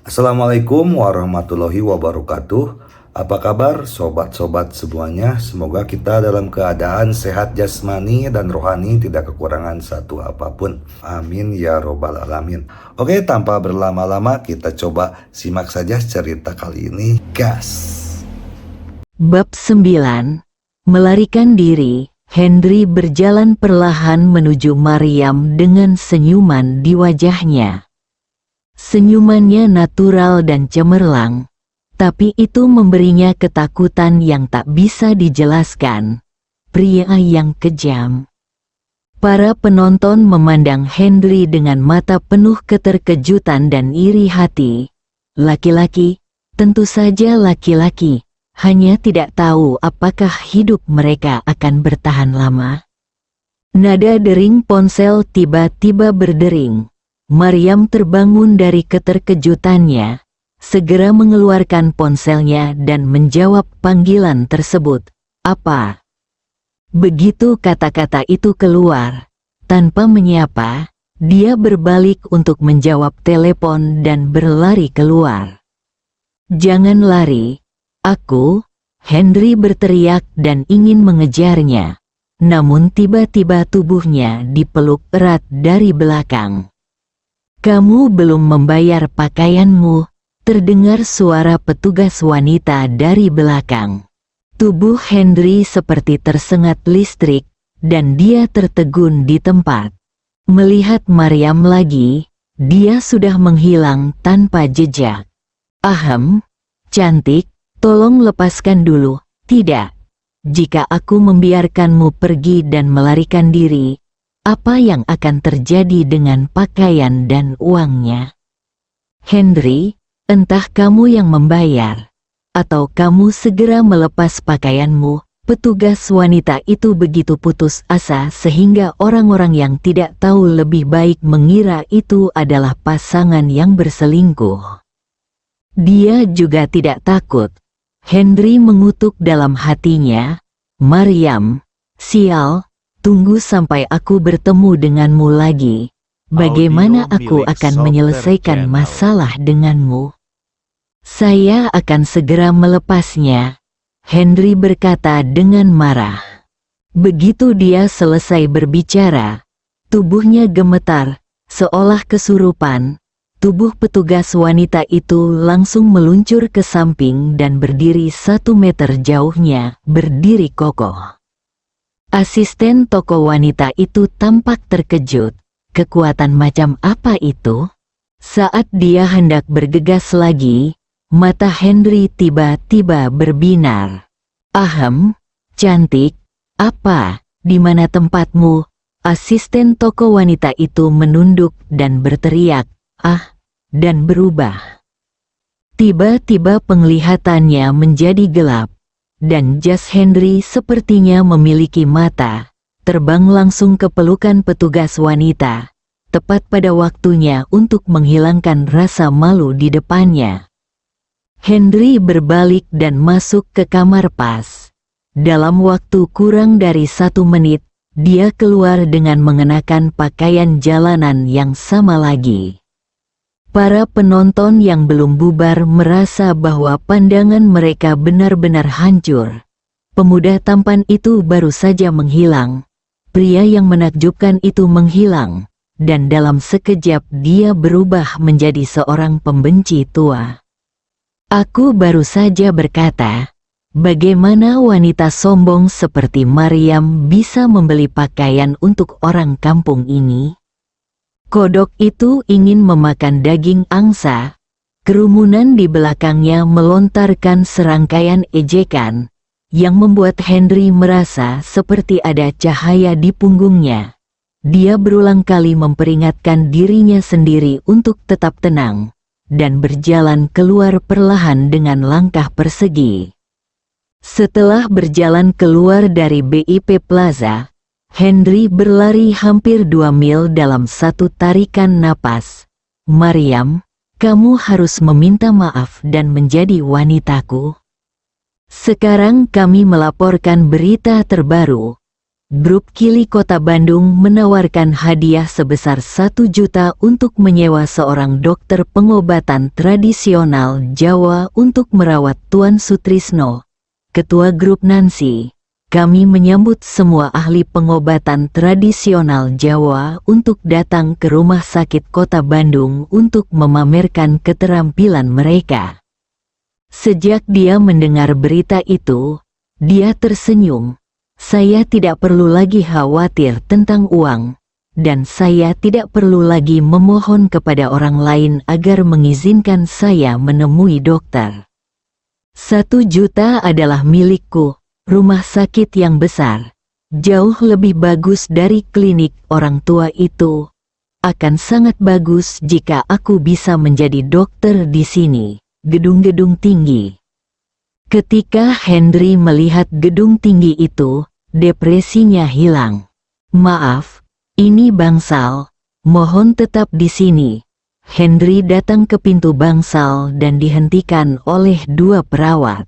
Assalamualaikum warahmatullahi wabarakatuh. Apa kabar sobat-sobat semuanya? Semoga kita dalam keadaan sehat jasmani dan rohani, tidak kekurangan satu apapun. Amin ya robbal alamin. Oke, tanpa berlama-lama kita coba simak saja cerita kali ini. Gas. Bab 9. Melarikan diri. Henry berjalan perlahan menuju Maryam dengan senyuman di wajahnya. Senyumannya natural dan cemerlang, tapi itu memberinya ketakutan yang tak bisa dijelaskan. Pria yang kejam. Para penonton memandang Henry dengan mata penuh keterkejutan dan iri hati. Laki-laki, tentu saja laki-laki, hanya tidak tahu apakah hidup mereka akan bertahan lama. Nada dering ponsel tiba-tiba berdering. Maryam terbangun dari keterkejutannya, segera mengeluarkan ponselnya dan menjawab panggilan tersebut. Apa? Begitu kata-kata itu keluar, tanpa menyapa, dia berbalik untuk menjawab telepon dan berlari keluar. "Jangan lari, aku!" Henry berteriak dan ingin mengejarnya. Namun tiba-tiba tubuhnya dipeluk erat dari belakang. "Kamu belum membayar pakaianmu," terdengar suara petugas wanita dari belakang. Tubuh Henry seperti tersengat listrik, dan dia tertegun di tempat. Melihat Maryam lagi, dia sudah menghilang tanpa jejak. "Ahem, cantik, tolong lepaskan dulu." "Tidak. Jika aku membiarkanmu pergi dan melarikan diri, apa yang akan terjadi dengan pakaian dan uangnya?" "Henry, entah kamu yang membayar, atau kamu segera melepas pakaianmu." Petugas wanita itu begitu putus asa sehingga orang-orang yang tidak tahu lebih baik mengira itu adalah pasangan yang berselingkuh. Dia juga tidak takut. Henry mengutuk dalam hatinya, "Maryam, sial. Tunggu sampai aku bertemu denganmu lagi. Bagaimana aku akan menyelesaikan masalah denganmu?" "Saya akan segera melepasnya," Henry berkata dengan marah. Begitu dia selesai berbicara, tubuhnya gemetar, seolah kesurupan. Tubuh petugas wanita itu langsung meluncur ke samping dan berdiri 1 meter jauhnya, berdiri kokoh. Asisten toko wanita itu tampak terkejut. Kekuatan macam apa itu? Saat dia hendak bergegas lagi, mata Henry tiba-tiba berbinar. "Ahem, cantik, apa, di mana tempatmu?" Asisten toko wanita itu menunduk dan berteriak, "Ah," dan berubah. Tiba-tiba penglihatannya menjadi gelap. Dan jas Henry sepertinya memiliki mata, terbang langsung ke pelukan petugas wanita, tepat pada waktunya untuk menghilangkan rasa malu di depannya. Henry berbalik dan masuk ke kamar pas. Dalam waktu kurang dari 1 menit, dia keluar dengan mengenakan pakaian jalanan yang sama lagi. Para penonton yang belum bubar merasa bahwa pandangan mereka benar-benar hancur. Pemuda tampan itu baru saja menghilang. Pria yang menakjubkan itu menghilang. Dan dalam sekejap dia berubah menjadi seorang pembenci tua. Aku baru saja berkata, bagaimana wanita sombong seperti Maryam bisa membeli pakaian untuk orang kampung ini? Kodok itu ingin memakan daging angsa. Kerumunan di belakangnya melontarkan serangkaian ejekan, yang membuat Henry merasa seperti ada cahaya di punggungnya. Dia berulang kali memperingatkan dirinya sendiri untuk tetap tenang, dan berjalan keluar perlahan dengan langkah persegi. Setelah berjalan keluar dari BIP Plaza, Henry berlari hampir 2 mil dalam satu tarikan napas. "Maryam, kamu harus meminta maaf dan menjadi wanitaku. Sekarang kami melaporkan berita terbaru. Grup Kili Kota Bandung menawarkan hadiah sebesar 1 juta untuk menyewa seorang dokter pengobatan tradisional Jawa untuk merawat Tuan Sutrisno. Ketua Grup Nancy, kami menyambut semua ahli pengobatan tradisional Jawa untuk datang ke Rumah Sakit Kota Bandung untuk memamerkan keterampilan mereka. Sejak dia mendengar berita itu, dia tersenyum. Saya tidak perlu lagi khawatir tentang uang, dan saya tidak perlu lagi memohon kepada orang lain agar mengizinkan saya menemui dokter. 1 juta adalah milikku, rumah sakit yang besar, jauh lebih bagus dari klinik orang tua itu. Akan sangat bagus jika aku bisa menjadi dokter di sini, gedung-gedung tinggi. Ketika Henry melihat gedung tinggi itu, depresinya hilang. Maaf, ini bangsal, mohon tetap di sini. Henry datang ke pintu bangsal dan dihentikan oleh 2 perawat.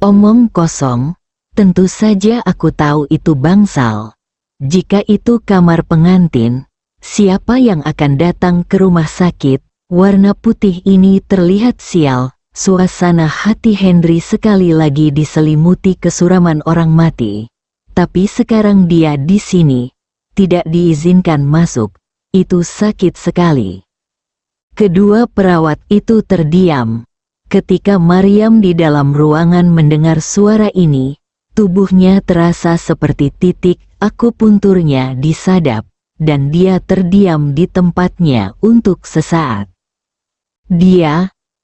Omong kosong, tentu saja aku tahu itu bangsal. Jika itu kamar pengantin, siapa yang akan datang ke rumah sakit? Warna putih ini terlihat sial. Suasana hati Henry sekali lagi diselimuti kesuraman orang mati. Tapi sekarang dia di sini, tidak diizinkan masuk. Itu sakit sekali. Kedua perawat itu terdiam. Ketika Maryam di dalam ruangan mendengar suara ini, tubuhnya terasa seperti titik akupunturnya disadap, dan dia terdiam di tempatnya untuk sesaat.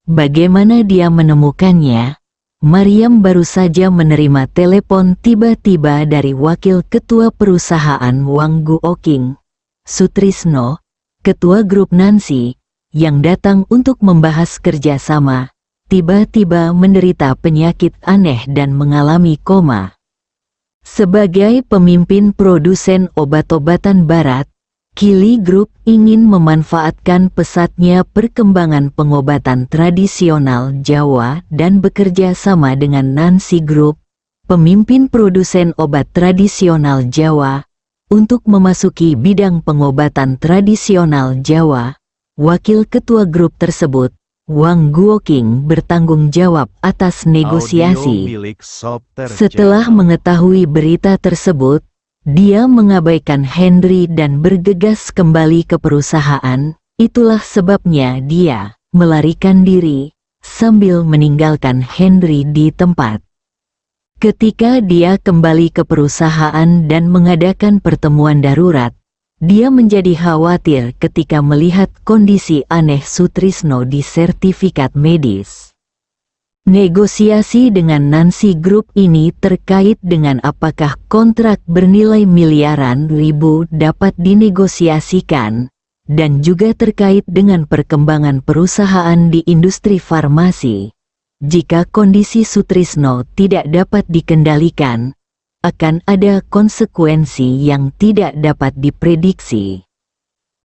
Bagaimana dia menemukannya? Maryam baru saja menerima telepon tiba-tiba dari wakil ketua perusahaan Wang Guoking, Sutrisno, ketua grup Nancy, yang datang untuk membahas kerjasama, tiba-tiba menderita penyakit aneh dan mengalami koma. Sebagai pemimpin produsen obat-obatan barat, Kili Group ingin memanfaatkan pesatnya perkembangan pengobatan tradisional Jawa dan bekerja sama dengan Nancy Group, pemimpin produsen obat tradisional Jawa, untuk memasuki bidang pengobatan tradisional Jawa. Wakil ketua grup tersebut, Wang Guoking, bertanggung jawab atas negosiasi. Setelah mengetahui berita tersebut, dia mengabaikan Henry dan bergegas kembali ke perusahaan. Itulah sebabnya dia melarikan diri sambil meninggalkan Henry di tempat. Ketika dia kembali ke perusahaan dan mengadakan pertemuan darurat, dia menjadi khawatir ketika melihat kondisi aneh Sutrisno di sertifikat medis. Negosiasi dengan Nancy Group ini terkait dengan apakah kontrak bernilai miliaran ribu dapat dinegosiasikan, dan juga terkait dengan perkembangan perusahaan di industri farmasi. Jika kondisi Sutrisno tidak dapat dikendalikan, akan ada konsekuensi yang tidak dapat diprediksi.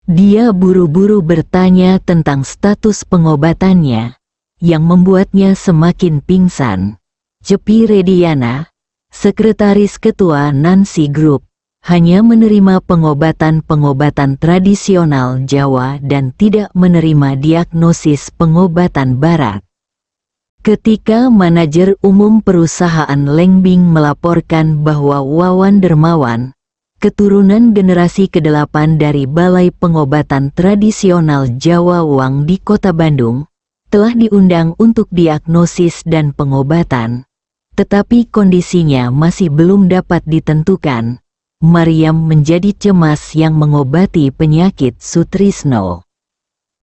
Dia buru-buru bertanya tentang status pengobatannya, yang membuatnya semakin pingsan. Cepi Rediana, sekretaris ketua Nancy Group, hanya menerima pengobatan-pengobatan tradisional Jawa dan tidak menerima diagnosis pengobatan barat. Ketika manajer umum perusahaan Lengbing melaporkan bahwa Wawan Dermawan, keturunan generasi ke-8 dari Balai Pengobatan Tradisional Jawa Wang di Kota Bandung, telah diundang untuk diagnosis dan pengobatan, tetapi kondisinya masih belum dapat ditentukan, Maryam menjadi cemas yang mengobati penyakit Sutrisno.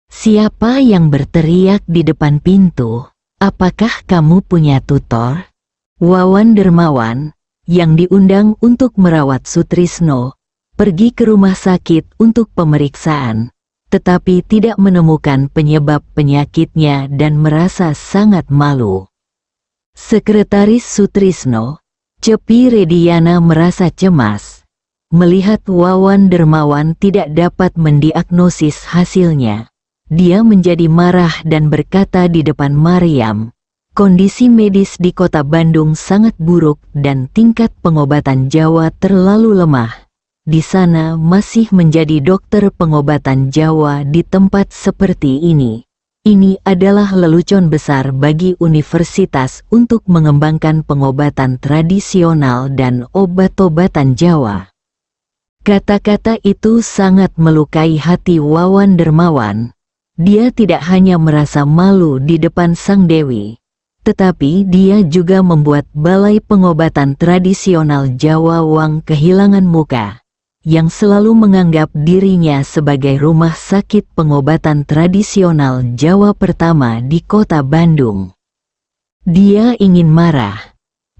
Siapa yang berteriak di depan pintu? Apakah kamu punya tutor? Wawan Dermawan, yang diundang untuk merawat Sutrisno, pergi ke rumah sakit untuk pemeriksaan, tetapi tidak menemukan penyebab penyakitnya dan merasa sangat malu. Sekretaris Sutrisno, Cepi Rediana, merasa cemas melihat Wawan Dermawan tidak dapat mendiagnosis hasilnya. Dia menjadi marah dan berkata di depan Maryam, Kondisi medis di kota Bandung sangat buruk dan tingkat pengobatan Jawa terlalu lemah. Di sana masih menjadi dokter pengobatan Jawa di tempat seperti ini. Ini adalah lelucon besar bagi universitas untuk mengembangkan pengobatan tradisional dan obat-obatan Jawa. Kata-kata itu sangat melukai hati Wawan Dermawan. Dia tidak hanya merasa malu di depan sang dewi, tetapi dia juga membuat Balai Pengobatan Tradisional Jawa Wang kehilangan muka, yang selalu menganggap dirinya sebagai rumah sakit pengobatan tradisional Jawa pertama di kota Bandung. Dia ingin marah,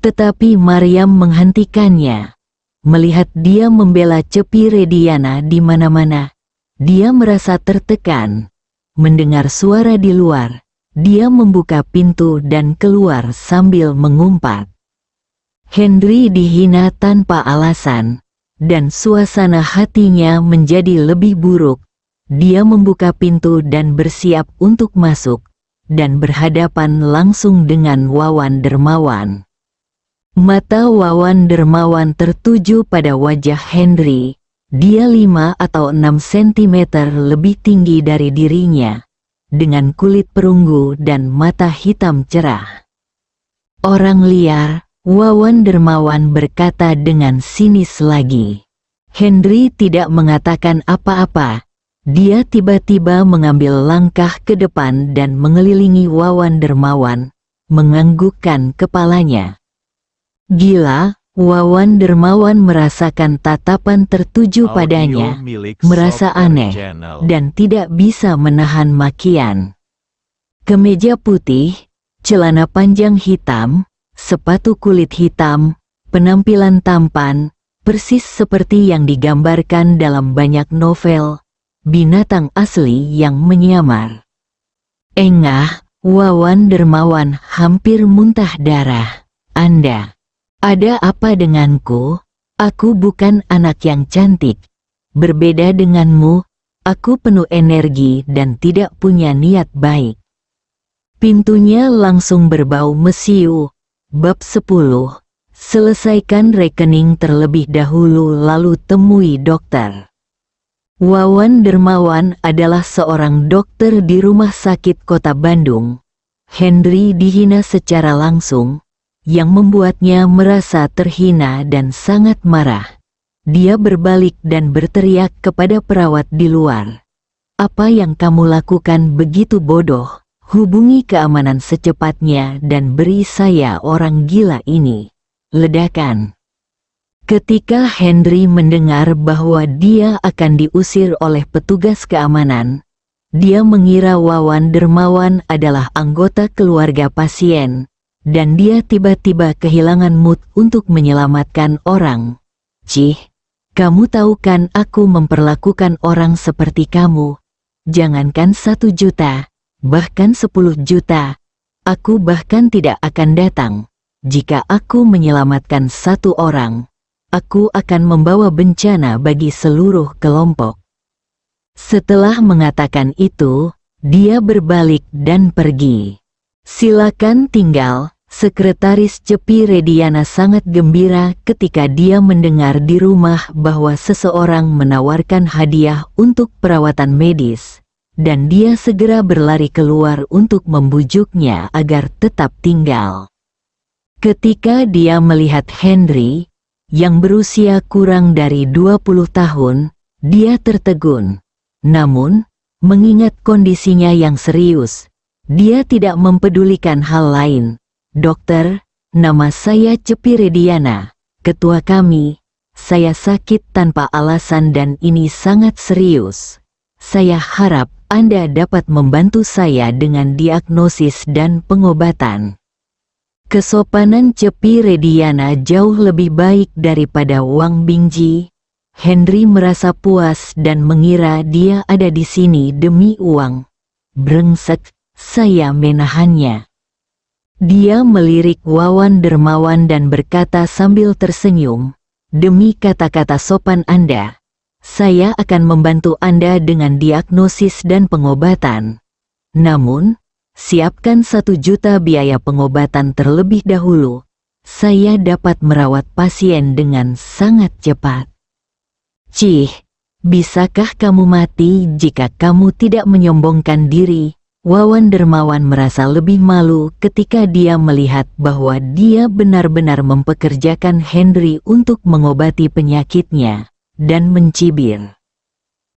tetapi Maryam menghentikannya. Melihat dia membela Cepi Rediana di mana-mana, dia merasa tertekan. Mendengar suara di luar, dia membuka pintu dan keluar sambil mengumpat. Henry dihina tanpa alasan, dan suasana hatinya menjadi lebih buruk. Dia membuka pintu dan bersiap untuk masuk, dan berhadapan langsung dengan Wawan Dermawan. Mata Wawan Dermawan tertuju pada wajah Henry. Dia 5 atau 6 cm lebih tinggi dari dirinya, dengan kulit perunggu dan mata hitam cerah. Orang liar, Wawan Dermawan berkata dengan sinis lagi. Henry tidak mengatakan apa-apa. Dia tiba-tiba mengambil langkah ke depan dan mengelilingi Wawan Dermawan, menganggukkan kepalanya. Gila, Wawan Dermawan merasakan tatapan tertuju padanya, merasa aneh, dan tidak bisa menahan makian. Kemeja putih, celana panjang hitam, sepatu kulit hitam, penampilan tampan, persis seperti yang digambarkan dalam banyak novel, binatang asli yang menyamar. Engah, Wawan Dermawan hampir muntah darah. Ada apa denganku? Aku bukan anak yang cantik. Berbeda denganmu, aku penuh energi dan tidak punya niat baik. Pintunya langsung berbau mesiu. Bab 10. Selesaikan rekening terlebih dahulu lalu temui dokter. Wawan Dermawan adalah seorang dokter di rumah sakit kota Bandung. Henry dihina secara langsung, yang membuatnya merasa terhina dan sangat marah. Dia berbalik dan berteriak kepada perawat di luar. Apa yang kamu lakukan begitu bodoh? Hubungi keamanan secepatnya dan beri saya orang gila ini. Ledakan. Ketika Henry mendengar bahwa dia akan diusir oleh petugas keamanan, dia mengira Wawan Dermawan adalah anggota keluarga pasien, dan dia tiba-tiba kehilangan mood untuk menyelamatkan orang. Cih, kamu tahu kan aku memperlakukan orang seperti kamu. Jangankan 1 juta, bahkan 10 juta. Aku bahkan tidak akan datang. Jika aku menyelamatkan 1 orang, aku akan membawa bencana bagi seluruh kelompok. Setelah mengatakan itu, dia berbalik dan pergi. Silakan tinggal. Sekretaris Cepi Rediana sangat gembira ketika dia mendengar di rumah bahwa seseorang menawarkan hadiah untuk perawatan medis, dan dia segera berlari keluar untuk membujuknya agar tetap tinggal. Ketika dia melihat Henry, yang berusia kurang dari 20 tahun, dia tertegun. Namun, mengingat kondisinya yang serius, dia tidak mempedulikan hal lain. Dokter, nama saya Cepi Rediana, ketua kami. Saya sakit tanpa alasan dan ini sangat serius. Saya harap Anda dapat membantu saya dengan diagnosis dan pengobatan. Kesopanan Cepi Rediana jauh lebih baik daripada Wang Bingji. Henry merasa puas dan mengira dia ada di sini demi uang. Brengsek, saya menahannya. Dia melirik Wawan Dermawan dan berkata sambil tersenyum, demi kata-kata sopan Anda, saya akan membantu Anda dengan diagnosis dan pengobatan. Namun, siapkan 1 juta biaya pengobatan terlebih dahulu. Saya dapat merawat pasien dengan sangat cepat. Cih, bisakah kamu mati jika kamu tidak menyombongkan diri? Wawan Dermawan merasa lebih malu ketika dia melihat bahwa dia benar-benar mempekerjakan Henry untuk mengobati penyakitnya, dan mencibir.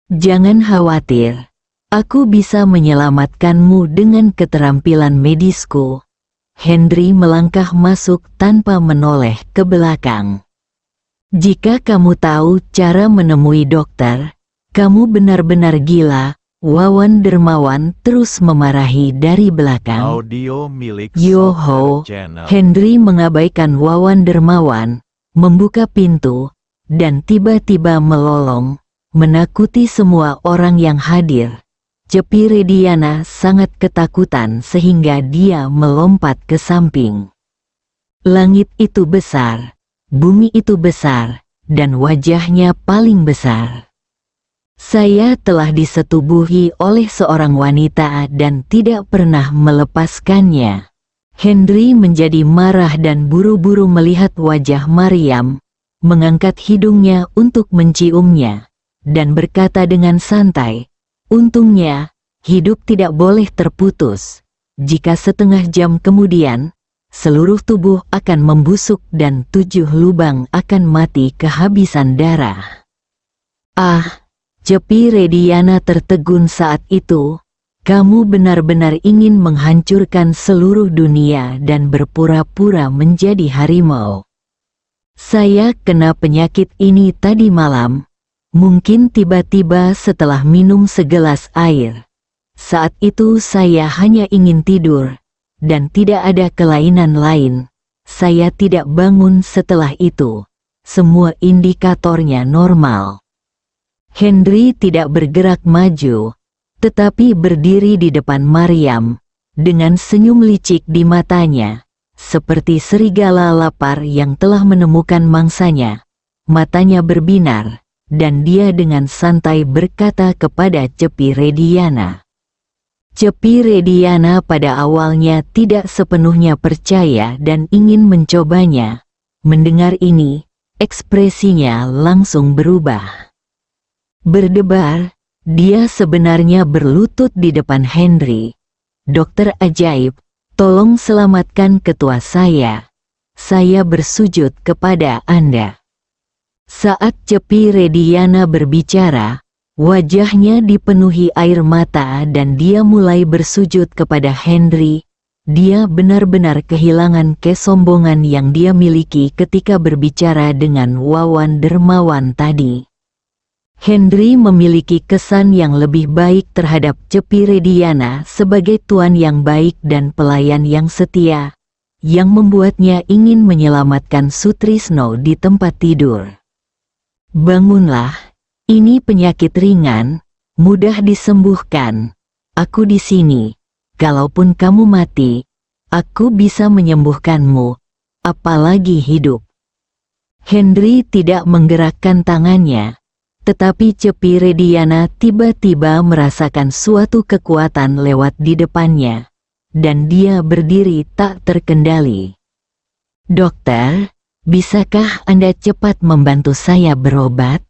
Jangan khawatir, aku bisa menyelamatkanmu dengan keterampilan medisku. Henry melangkah masuk tanpa menoleh ke belakang. Jika kamu tahu cara menemui dokter, kamu benar-benar gila. Wawan Dermawan terus memarahi dari belakang. Audio milik Yoho, Software Channel. Henry mengabaikan Wawan Dermawan, membuka pintu, dan tiba-tiba melolong, menakuti semua orang yang hadir. Cepi Rediana sangat ketakutan sehingga dia melompat ke samping. Langit itu besar, bumi itu besar, dan wajahnya paling besar. Saya telah disetubuhi oleh seorang wanita dan tidak pernah melepaskannya. Henry menjadi marah dan buru-buru melihat wajah Maryam, mengangkat hidungnya untuk menciumnya, dan berkata dengan santai, "Untungnya, hidup tidak boleh terputus. Jika setengah jam kemudian, seluruh tubuh akan membusuk dan 7 lubang akan mati kehabisan darah." Ah! Cepi Rediana tertegun saat itu. Kamu benar-benar ingin menghancurkan seluruh dunia dan berpura-pura menjadi harimau. Saya kena penyakit ini tadi malam. Mungkin tiba-tiba setelah minum segelas air. Saat itu saya hanya ingin tidur, dan tidak ada kelainan lain. Saya tidak bangun setelah itu. Semua indikatornya normal. Henry tidak bergerak maju, tetapi berdiri di depan Maryam, dengan senyum licik di matanya, seperti serigala lapar yang telah menemukan mangsanya. Matanya berbinar, dan dia dengan santai berkata kepada Cepi Rediana. Cepi Rediana pada awalnya tidak sepenuhnya percaya dan ingin mencobanya. Mendengar ini, ekspresinya langsung berubah. Berdebar, dia sebenarnya berlutut di depan Henry. "Dokter ajaib, tolong selamatkan ketua saya. Saya bersujud kepada Anda." Saat Cepi Rediana berbicara, wajahnya dipenuhi air mata dan dia mulai bersujud kepada Henry. Dia benar-benar kehilangan kesombongan yang dia miliki ketika berbicara dengan Wawan Dermawan tadi. Henry memiliki kesan yang lebih baik terhadap Cepi Rediana sebagai tuan yang baik dan pelayan yang setia, yang membuatnya ingin menyelamatkan Sutrisno di tempat tidur. "Bangunlah, ini penyakit ringan, mudah disembuhkan. Aku di sini. Kalaupun kamu mati, aku bisa menyembuhkanmu, apalagi hidup." Henry tidak menggerakkan tangannya. Tetapi Cepi Rediana tiba-tiba merasakan suatu kekuatan lewat di depannya, dan dia berdiri tak terkendali. "Dokter, bisakah Anda cepat membantu saya berobat?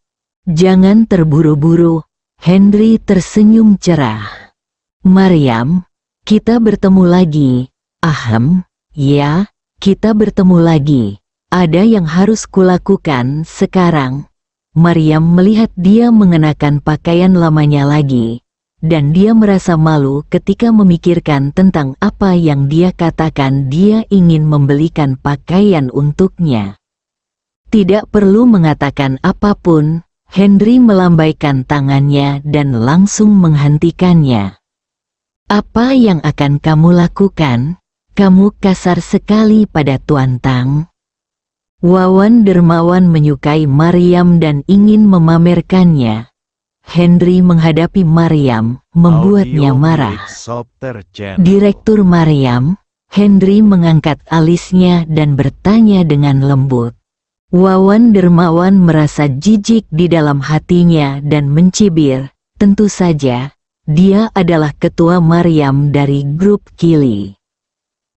Jangan terburu-buru." Henry tersenyum cerah. "Maryam, kita bertemu lagi." "Ahem, ya, kita bertemu lagi. Ada yang harus kulakukan sekarang." Maryam melihat dia mengenakan pakaian lamanya lagi, dan dia merasa malu ketika memikirkan tentang apa yang dia katakan dia ingin membelikan pakaian untuknya. Tidak perlu mengatakan apapun, Henry melambaikan tangannya dan langsung menghentikannya. "Apa yang akan kamu lakukan? Kamu kasar sekali pada Tuan Tang." Wawan Dermawan menyukai Maryam dan ingin memamerkannya. Henry menghadapi Maryam, membuatnya Audio marah. milik Software Channel. "Direktur Maryam," Henry mengangkat alisnya dan bertanya dengan lembut. Wawan Dermawan merasa jijik di dalam hatinya dan mencibir, "Tentu saja, Dia adalah ketua Maryam dari grup Kili.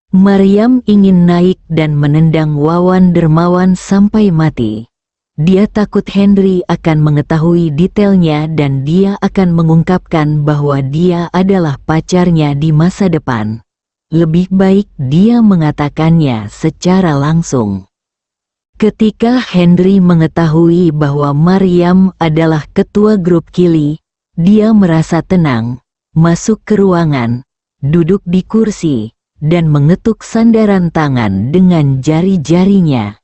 Maryam ingin naik dan menendang Wawan dermawan sampai mati. Dia takut Henry akan mengetahui detailnya dan dia akan mengungkapkan bahwa dia adalah pacarnya di masa depan. Lebih baik dia mengatakannya secara langsung. Ketika Henry mengetahui bahwa Maryam adalah ketua grup Kili, dia merasa tenang, masuk ke ruangan, duduk di kursi, dan mengetuk sandaran tangan dengan jari-jarinya.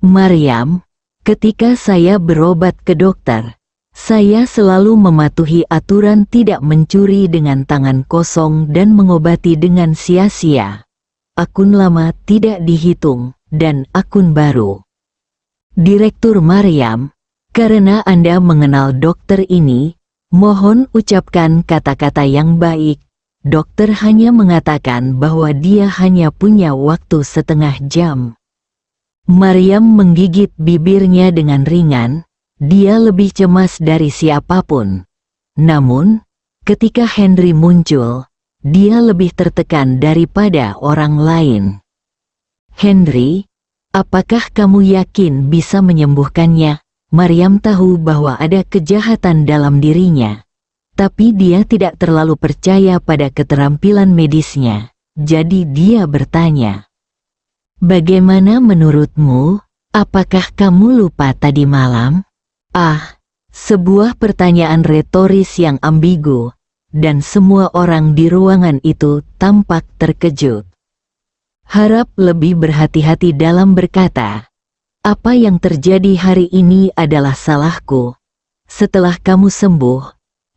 Maryam, ketika saya berobat ke dokter, saya selalu mematuhi aturan tidak mencuri dengan tangan kosong dan mengobati dengan sia-sia. Akun lama tidak dihitung, dan akun baru. Direktur Maryam, karena Anda mengenal dokter ini, mohon ucapkan kata-kata yang baik. Dokter hanya mengatakan bahwa dia hanya punya waktu setengah jam. Maryam menggigit bibirnya dengan ringan. Dia lebih cemas dari siapapun. Namun, ketika Henry muncul, dia lebih tertekan daripada orang lain. Henry, apakah kamu yakin bisa menyembuhkannya? Maryam tahu bahwa ada kejahatan dalam dirinya. Tapi dia tidak terlalu percaya pada keterampilan medisnya. Jadi dia bertanya. Bagaimana menurutmu? Apakah kamu lupa tadi malam? Sebuah pertanyaan retoris yang ambigu, dan semua orang di ruangan itu tampak terkejut. Harap lebih berhati-hati dalam berkata, apa yang terjadi hari ini adalah salahku. Setelah kamu sembuh,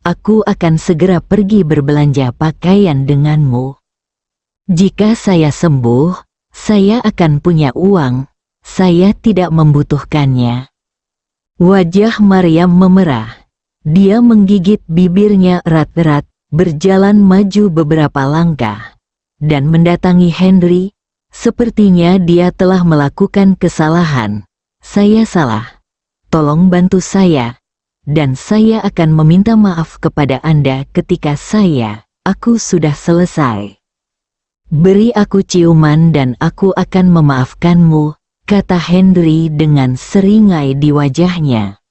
aku akan segera pergi berbelanja pakaian denganmu. Jika saya sembuh, saya akan punya uang, saya tidak membutuhkannya. Wajah Maryam memerah. Dia menggigit bibirnya erat-erat, berjalan maju beberapa langkah, dan mendatangi Henry. Sepertinya dia telah melakukan kesalahan. Saya salah. Tolong bantu saya. Dan saya akan meminta maaf kepada Anda ketika aku sudah selesai. Beri aku ciuman dan aku akan memaafkanmu, kata Henry dengan seringai di wajahnya.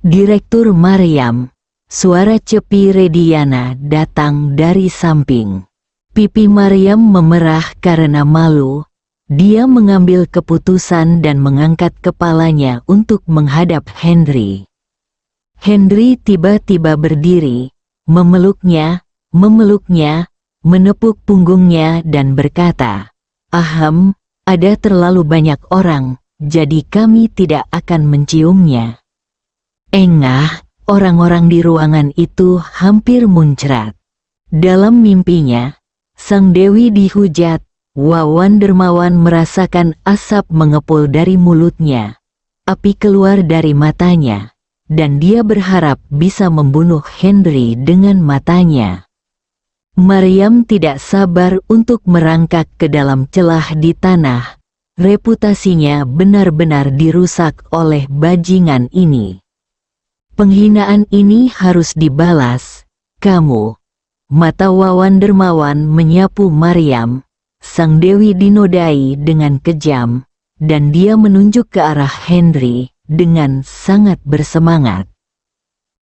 Direktur Maryam, suara Cepi Rediana datang dari samping. Pipi Maryam memerah karena malu. Dia mengambil keputusan dan mengangkat kepalanya untuk menghadap Henry. Henry tiba-tiba berdiri, memeluknya, menepuk punggungnya dan berkata, ada terlalu banyak orang, jadi kami tidak akan menciumnya. Engah, orang-orang di ruangan itu hampir muncrat. Dalam mimpinya, sang dewi dihujat. Wawan dermawan merasakan asap mengepul dari mulutnya. Api keluar dari matanya. Dan dia berharap bisa membunuh Henry dengan matanya. Maryam tidak sabar untuk merangkak ke dalam celah di tanah. Reputasinya benar-benar dirusak oleh bajingan ini. Penghinaan ini harus dibalas. Kamu. Mata Wawan dermawan menyapu Maryam. Sang dewi dinodai dengan kejam. Dan dia menunjuk ke arah Henry dengan sangat bersemangat.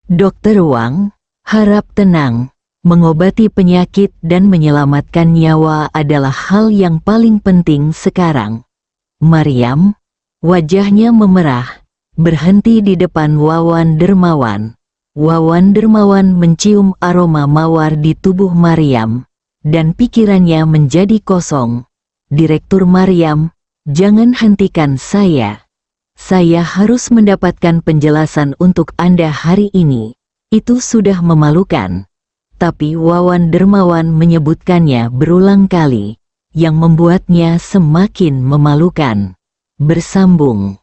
Dokter Wang, harap tenang. Mengobati penyakit dan menyelamatkan nyawa adalah hal yang paling penting sekarang. Maryam, wajahnya memerah, berhenti di depan Wawan dermawan. Wawan dermawan mencium aroma mawar di tubuh Maryam, dan pikirannya menjadi kosong. Direktur Maryam, jangan hentikan saya. Saya harus mendapatkan penjelasan untuk Anda hari ini. Itu sudah memalukan. Tapi Wawan dermawan menyebutkannya berulang kali, yang membuatnya semakin memalukan. Bersambung.